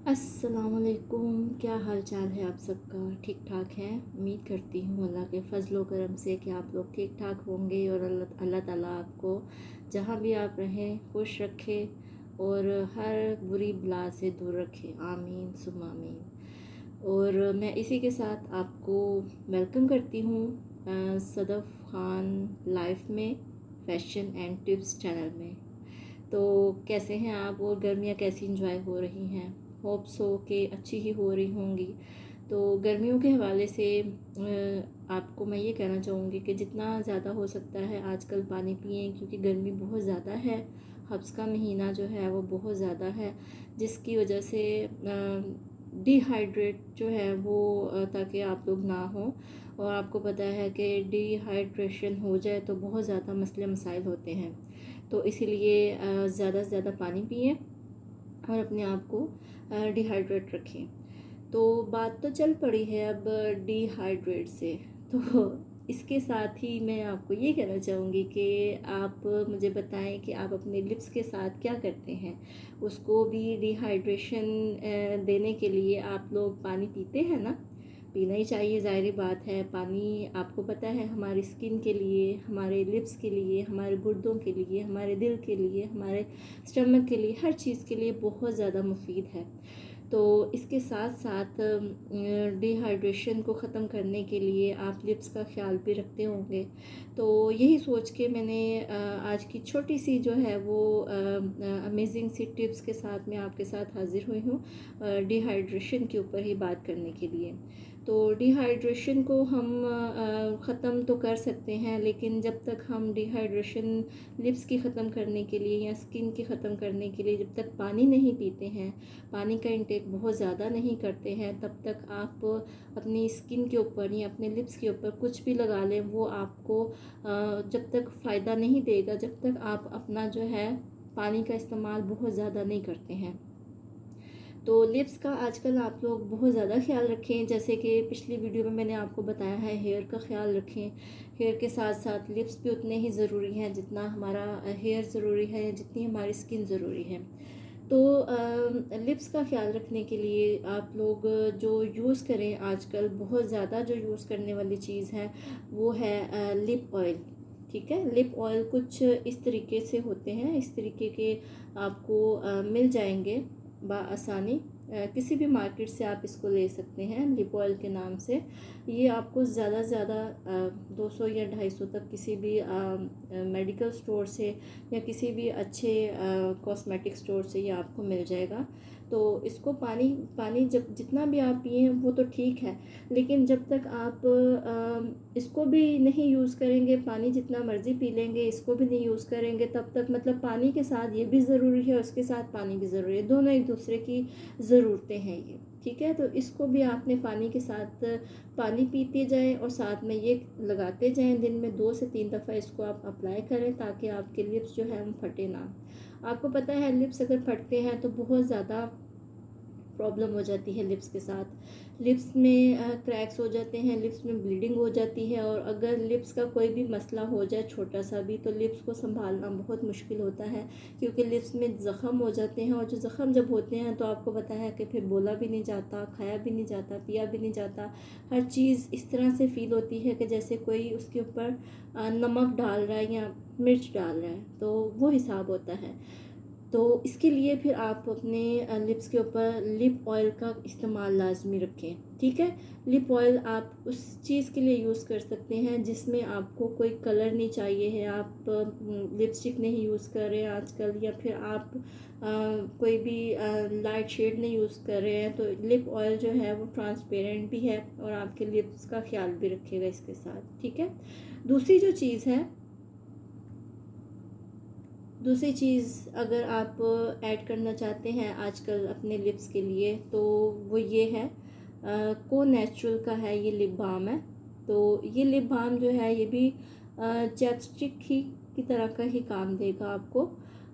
अस्सलामुअलैकुम। क्या हाल चाल है आप सबका? ठीक ठाक है। उम्मीद करती हूँ अल्लाह के फजलो करम से कि आप लोग ठीक ठाक होंगे और अल्लाह अल्लाह ताला आपको जहाँ भी आप रहें खुश रखे और हर बुरी बला से दूर रखे। आमीन सुम आमीन। और मैं इसी के साथ आपको वेलकम करती हूँ सदफ़ ख़ान लाइफ में फ़ैशन एंड टिप्स चैनल में। तो कैसे हैं आप और गर्मियाँ कैसी इंजॉय हो रही हैं? होप सो कि अच्छी ही हो रही होंगी। तो गर्मियों के हवाले से आपको मैं ये कहना चाहूँगी कि जितना ज़्यादा हो सकता है आजकल पानी पिएं, क्योंकि गर्मी बहुत ज़्यादा है। हब्स का महीना जो है वो बहुत ज़्यादा है, जिसकी वजह से डिहाइड्रेट जो है वो ताकि आप लोग ना हो। और आपको पता है कि डिहाइड्रेशन हो जाए तो बहुत ज़्यादा मसले मसाइल होते हैं। तो इसीलिए ज़्यादा से ज़्यादा पानी पिएं और अपने आप को डिहाइड्रेट रखें। तो बात तो चल पड़ी है अब डिहाइड्रेट से, तो इसके साथ ही मैं आपको ये कहना चाहूँगी कि आप मुझे बताएं कि आप अपने लिप्स के साथ क्या करते हैं। उसको भी डिहाइड्रेशन देने के लिए आप लोग पानी पीते हैं ना? पीना ही चाहिए, ज़ाहिर बात है। पानी आपको पता है हमारी स्किन के लिए, हमारे लिप्स के लिए, हमारे गुर्दों के लिए, हमारे दिल के लिए, हमारे स्टमक के लिए, हर चीज़ के लिए बहुत ज़्यादा मुफीद है। तो इसके साथ साथ डिहाइड्रेशन को ख़त्म करने के लिए आप लिप्स का ख्याल भी रखते होंगे। तो यही सोच के मैंने आज की छोटी सी जो है वो अमेजिंग सी टिप्स के साथ मैं आपके साथ हाज़िर हुई हूँ डिहाइड्रेशन के ऊपर ही बात करने के लिए। तो डिहाइड्रेशन को हम ख़त्म तो कर सकते हैं, लेकिन जब तक हम डिहाइड्रेशन लिप्स की ख़त्म करने के लिए या स्किन की ख़त्म करने के लिए जब तक पानी नहीं पीते हैं, पानी का इंटेक बहुत ज़्यादा नहीं करते हैं, तब तक आप अपनी स्किन के ऊपर या अपने लिप्स के ऊपर कुछ भी लगा लें, वो आपको जब तक फ़ायदा नहीं देगा, जब तक आप अपना जो है पानी का इस्तेमाल बहुत ज़्यादा नहीं करते हैं। तो लिप्स का आजकल आप लोग बहुत ज़्यादा ख्याल रखें, जैसे कि पिछली वीडियो में मैंने आपको बताया है हेयर का ख्याल रखें। हेयर के साथ साथ लिप्स भी उतने ही ज़रूरी हैं जितना हमारा हेयर ज़रूरी है, जितनी हमारी स्किन ज़रूरी है। तो लिप्स का ख्याल रखने के लिए आप लोग जो यूज़ करें, आजकल बहुत ज़्यादा जो यूज़ करने वाली चीज़ है वो है लिप ऑयल। ठीक है, लिप ऑयल कुछ इस तरीके से होते हैं, इस तरीके के आपको मिल जाएंगे बआसानी। किसी भी मार्केट से आप इसको ले सकते हैं लिप ऑयल के नाम से। ये आपको ज़्यादा से ज़्यादा 200 या 250 तक किसी भी मेडिकल स्टोर से या किसी भी अच्छे कॉस्मेटिक स्टोर से ये आपको मिल जाएगा। तो इसको पानी पानी जब जितना भी आप पिए वो तो ठीक है, लेकिन जब तक आप इसको भी नहीं यूज़ करेंगे, पानी जितना मर्ज़ी पी लेंगे, इसको भी नहीं यूज़ करेंगे, तब तक मतलब पानी के साथ ये भी ज़रूरी है, उसके साथ पानी भी ज़रूरी है, दोनों एक दूसरे की ज़रूरतें हैं ये। ठीक है, तो इसको भी आपने पानी के साथ पानी पीते जाएं और साथ में ये लगाते जाएं। दिन में 2 से 3 दफ़ा इसको आप अप्लाई करें ताकि आपके लिप्स जो है वो फटे ना। आपको पता है लिप्स अगर फटते हैं तो बहुत ज़्यादा प्रॉब्लम हो जाती है लिप्स के साथ। लिप्स में क्रैक्स हो जाते हैं, लिप्स में ब्लीडिंग हो जाती है, और अगर लिप्स का कोई भी मसला हो जाए छोटा सा भी तो लिप्स को संभालना बहुत मुश्किल होता है, क्योंकि लिप्स में ज़ख़म हो जाते हैं। और जो ज़ख़म जब होते हैं तो आपको पता है कि फिर बोला भी नहीं जाता, खाया भी नहीं जाता, पिया भी नहीं जाता। हर चीज़ इस तरह से फ़ील होती है कि जैसे कोई उसके ऊपर नमक डाल रहा है या मिर्च डाल रहा है, तो वो हिसाब होता है। तो इसके लिए फिर आप अपने लिप्स के ऊपर लिप ऑयल का इस्तेमाल लाजमी रखें। ठीक है, लिप ऑयल आप उस चीज़ के लिए यूज़ कर सकते हैं जिसमें आपको कोई कलर नहीं चाहिए है, आप लिपस्टिक नहीं यूज़ कर रहे हैं आजकल, या फिर आप कोई भी लाइट शेड नहीं यूज़ कर रहे हैं, तो लिप ऑयल जो है वो ट्रांसपेरेंट भी है और आपके लिप्स का ख्याल भी रखेगा इसके साथ। ठीक है, दूसरी जो चीज़ है, दूसरी चीज़ अगर आप ऐड करना चाहते हैं आजकल अपने लिप्स के लिए, तो वो ये है को नेचुरल का है, ये लिप बाम है। तो ये लिप बाम जो है ये भी चैपस्टिक ही की तरह का ही काम देगा आपको,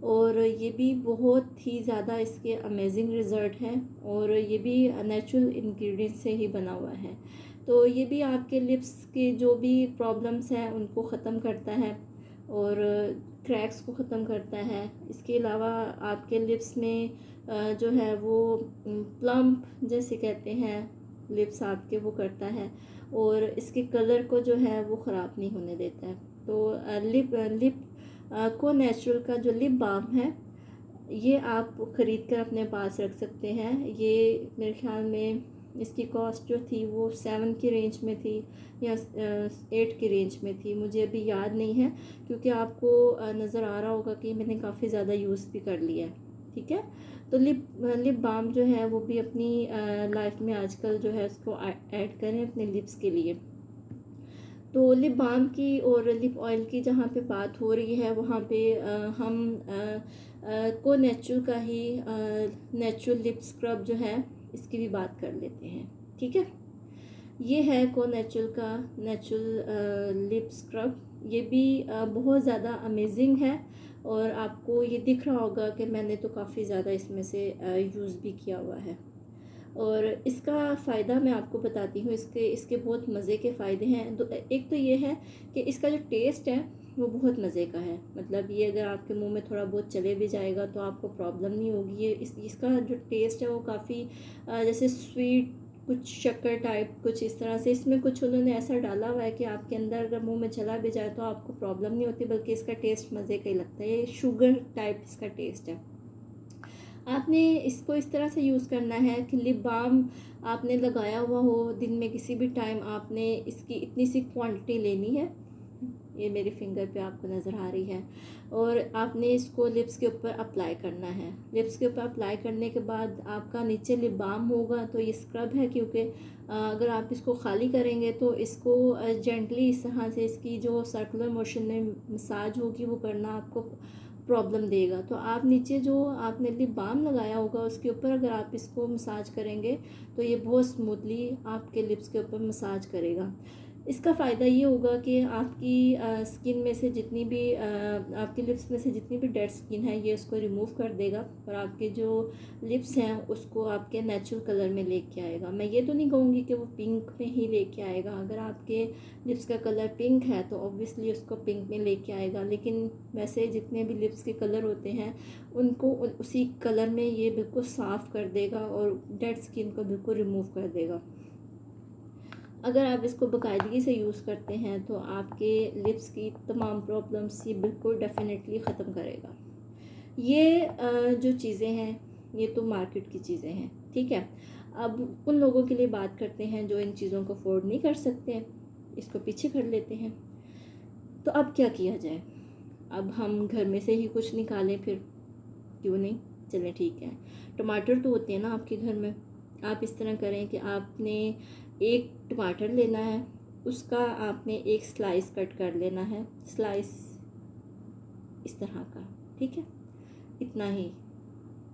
और ये भी बहुत ही ज़्यादा इसके अमेजिंग रिज़ल्ट हैं, और ये भी नेचुरल इंग्रेडिएंट से ही बना हुआ है। तो ये भी आपके लिप्स के जो भी प्रॉब्लम्स हैं उनको ख़त्म करता है और क्रैक्स को ख़त्म करता है। इसके अलावा आपके लिप्स में जो है वो प्लम्प जैसे कहते हैं लिप्स आपके, वो करता है और इसके कलर को जो है वो ख़राब नहीं होने देता है। तो लिप को नेचुरल का जो लिप बाम है ये आप ख़रीद कर अपने पास रख सकते हैं। ये मेरे ख्याल में इसकी कॉस्ट जो थी वो 7 की रेंज में थी या 8 की रेंज में थी, मुझे अभी याद नहीं है, क्योंकि आपको नज़र आ रहा होगा कि मैंने काफ़ी ज़्यादा यूज़ भी कर लिया है। ठीक है, तो लिप बाम जो है वो भी अपनी लाइफ में आजकल जो है उसको ऐड करें अपने लिप्स के लिए। तो लिप बाम की और लिप ऑयल की जहाँ पे बात हो रही है वहाँ पे हम को नेचुरल का ही नेचुरल लिप स्क्रब जो है इसकी भी बात कर लेते हैं। ठीक है, ये है को नेचुरल का नेचुरल लिप स्क्रब। ये भी बहुत ज़्यादा अमेजिंग है और आपको ये दिख रहा होगा कि मैंने तो काफ़ी ज़्यादा इसमें से यूज़ भी किया हुआ है। और इसका फ़ायदा मैं आपको बताती हूँ, इसके इसके बहुत मज़े के फ़ायदे हैं। एक तो ये है कि इसका जो टेस्ट है वो बहुत मज़े का है, मतलब ये अगर आपके मुंह में थोड़ा बहुत चले भी जाएगा तो आपको प्रॉब्लम नहीं होगी। ये इसका जो टेस्ट है वो काफ़ी जैसे स्वीट, कुछ शक्कर टाइप, कुछ इस तरह से इसमें कुछ उन्होंने ऐसा डाला हुआ है कि आपके अंदर अगर मुंह में चला भी जाए तो आपको प्रॉब्लम नहीं होती, बल्कि इसका टेस्ट मज़े का ही लगता है। ये शुगर टाइप इसका टेस्ट है। आपने इसको इस तरह से यूज़ करना है कि लिप बाम आपने लगाया हुआ हो, दिन में किसी भी टाइम आपने इसकी इतनी सी क्वांटिटी लेनी है, ये मेरी फिंगर पे आपको नज़र आ रही है, और आपने इसको लिप्स के ऊपर अप्लाई करना है। लिप्स के ऊपर अप्लाई करने के बाद आपका नीचे लिप बाम होगा, तो ये स्क्रब है, क्योंकि अगर आप इसको खाली करेंगे तो इसको जेंटली इस तरह से इसकी जो सर्कुलर मोशन में मसाज होगी वो करना आपको प्रॉब्लम देगा। तो आप नीचे जो आपने लिप बाम लगाया होगा उसके ऊपर अगर आप इसको मसाज करेंगे तो ये बहुत स्मूथली आपके लिप्स के ऊपर मसाज करेगा। इसका फ़ायदा ये होगा कि आपकी स्किन में से जितनी भी आपके लिप्स में से जितनी भी डेड स्किन है ये उसको रिमूव कर देगा और आपके जो लिप्स हैं उसको आपके नेचुरल कलर में लेके आएगा। मैं ये तो नहीं कहूँगी कि वो पिंक में ही लेके आएगा, अगर आपके लिप्स का कलर पिंक है तो ऑब्वियसली उसको पिंक में लेके आएगा, लेकिन वैसे जितने भी लिप्स के कलर होते हैं उनको उसी कलर में ये बिल्कुल साफ़ कर देगा और डेड स्किन को बिल्कुल रिमूव कर देगा। अगर आप इसको बाकायदगी से यूज़ करते हैं तो आपके लिप्स की तमाम प्रॉब्लम्स ये बिल्कुल डेफिनेटली ख़त्म करेगा। ये जो चीज़ें हैं ये तो मार्केट की चीज़ें हैं। ठीक है, अब उन लोगों के लिए बात करते हैं जो इन चीज़ों को अफोर्ड नहीं कर सकते, इसको पीछे कर लेते हैं। तो अब क्या किया जाए? अब हम घर में से ही कुछ निकालें फिर, क्यों नहीं? चलें ठीक है, टमाटर तो होते हैं ना आपके घर में। आप इस तरह करें कि आपने एक टमाटर लेना है, उसका आपने एक स्लाइस कट कर लेना है, स्लाइस इस तरह का। ठीक है, इतना ही,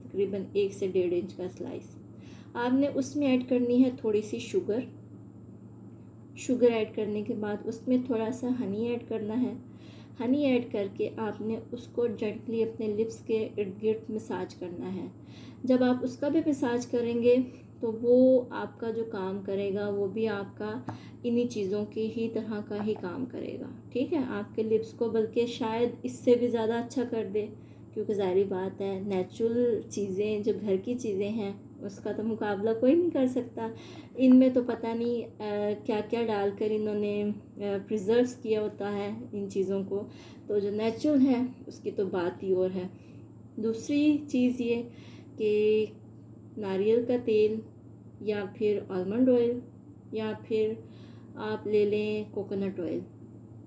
तकरीबन 1 से 1.5 इंच का स्लाइस। आपने उसमें ऐड करनी है थोड़ी सी शुगर। शुगर ऐड करने के बाद उसमें थोड़ा सा हनी ऐड करना है। हनी ऐड करके आपने उसको जेंटली अपने लिप्स के इर्द गिर्द मसाज करना है। जब आप उसका भी मसाज करेंगे तो वो आपका जो काम करेगा वो भी आपका इन्हीं चीज़ों की ही तरह का ही काम करेगा। ठीक है, आपके लिप्स को बल्कि शायद इससे भी ज़्यादा अच्छा कर दे, क्योंकि ज़ाहिर बात है नेचुरल चीज़ें जो घर की चीज़ें हैं उसका तो मुकाबला कोई नहीं कर सकता। इनमें तो पता नहीं क्या क्या डालकर इन्होंने प्रिजर्व्स किया होता है इन चीज़ों को, तो जो नेचुरल है उसकी तो बात ही और है। दूसरी चीज़ ये कि नारियल का तेल या फिर आलमंड ऑयल या फिर आप ले लें कोकोनट ऑयल,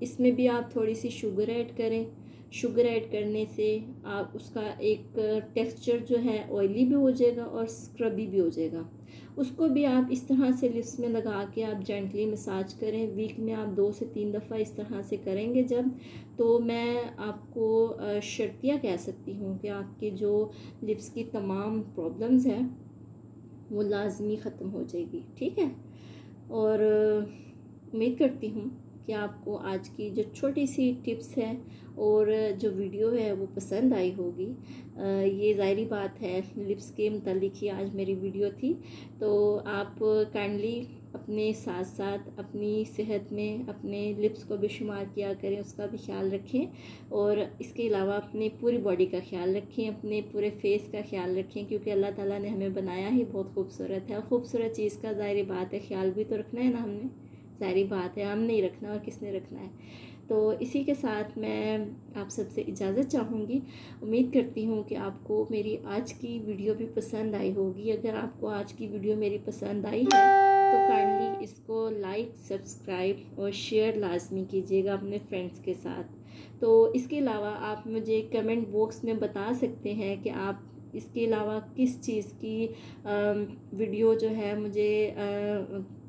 इसमें भी आप थोड़ी सी शुगर ऐड करें। शुगर ऐड करने से आप उसका एक टेक्सचर जो है ऑयली भी हो जाएगा और स्क्रबी भी हो जाएगा। उसको भी आप इस तरह से लिप्स में लगा के आप जेंटली मसाज करें। वीक में आप 2 से 3 दफ़ा इस तरह से करेंगे जब, तो मैं आपको शर्तिया कह सकती हूँ कि आपकी जो लिप्स की तमाम प्रॉब्लम्स हैं वो लाजमी ख़त्म हो जाएगी। ठीक है, और उम्मीद करती हूँ कि आपको आज की जो छोटी सी टिप्स है और जो वीडियो है वो पसंद आई होगी। ये ज़ाहिरी बात है लिप्स के मुतालिक ही आज मेरी वीडियो थी, तो आप काइंडली अपने साथ साथ अपनी सेहत में अपने लिप्स को भी शुमार किया करें, उसका भी ख्याल रखें। और इसके अलावा अपनी पूरी बॉडी का ख्याल रखें, अपने पूरे फेस का ख्याल रखें, क्योंकि अल्लाह ताला ने हमें बनाया ही बहुत खूबसूरत है। खूबसूरत चीज़ का ज़ाहिर बात है ख्याल भी तो रखना है ना हमने, ज़ाहिर बात है हम नहीं रखना और किसने रखना है। तो इसी के साथ मैं आप सबसे इजाज़त चाहूँगी। उम्मीद करती हूँ कि आपको मेरी आज की वीडियो भी पसंद आई होगी। अगर आपको आज की वीडियो मेरी पसंद आई है तो काइंडली इसको लाइक, सब्सक्राइब और शेयर लाजमी कीजिएगा अपने फ्रेंड्स के साथ। तो इसके अलावा आप मुझे कमेंट बॉक्स में बता सकते हैं कि आप इसके अलावा किस चीज़ की वीडियो जो है मुझे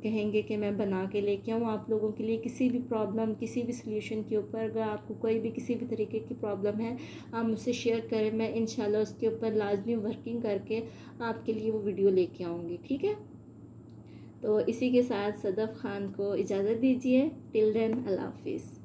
कहेंगे कि मैं बना के लेके आऊँ आप लोगों के लिए। किसी भी प्रॉब्लम, किसी भी सल्यूशन के ऊपर अगर आपको कोई भी किसी भी तरीके की प्रॉब्लम है, आप मुझसे शेयर करें, मैं इंशाल्लाह उसके ऊपर लाजमी वर्किंग करके आपके लिए वो वीडियो लेके आऊँगी। ठीक है, तो इसी के साथ सदफ़ ख़ान को इजाज़त दीजिए। टिल देन, अल्लाह हाफ़िज़।